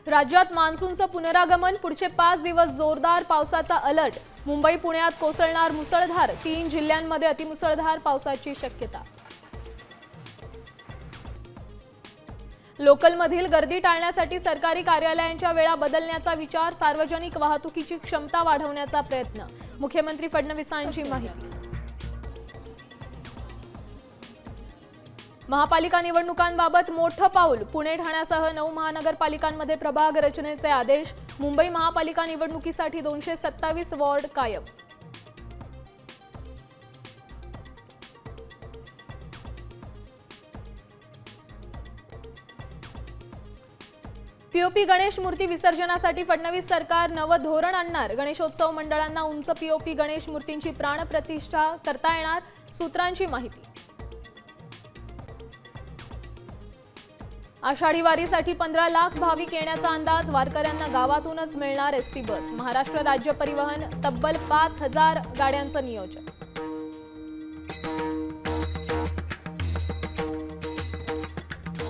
राज्यात मान्सूनचं पुनरागमन, पुढचे 5 दिवस जोरदार पावसाचा अलर्ट। मुंबई पुण्यात कोसळणार मुसळधार, 3 जिल्ह्यांमध्ये अतिमुसळधार पावसाची शक्यता। लोकलमधील गर्दी टाळण्यासाठी सरकारी कार्यालयांच्या वेळा बदलण्याचा विचार, सार्वजनिक वाहतुकीची क्षमता वाढवण्याचा प्रयत्न। मुख्यमंत्री फडणवीसांची माहिती। महापालिका निवडणुकांबाबत मोठं पाऊल, पुणे ठाण्यासह 9 महानगरपालिकांमध्ये प्रभाग रचनेचे आदेश। मुंबई महापालिका निवडणुकीसाठी 227 वॉर्ड कायम। पीओपी गणेश मूर्ती विसर्जनासाठी फडणवीस सरकार नवं धोरण आणणार। गणेशोत्सव मंडळांना उंच पीओपी गणेश मूर्तींची प्राणप्रतिष्ठा करता येणार, सूत्रांची माहिती। आषाढी वारीसाठी 15 लाख भाविक येण्याचा अंदाज, वारकऱ्यांना गावातूनच मिळणार एसटी बस। महाराष्ट्र राज्य परिवहन तब्बल 5000 गाड्यांचं नियोजन।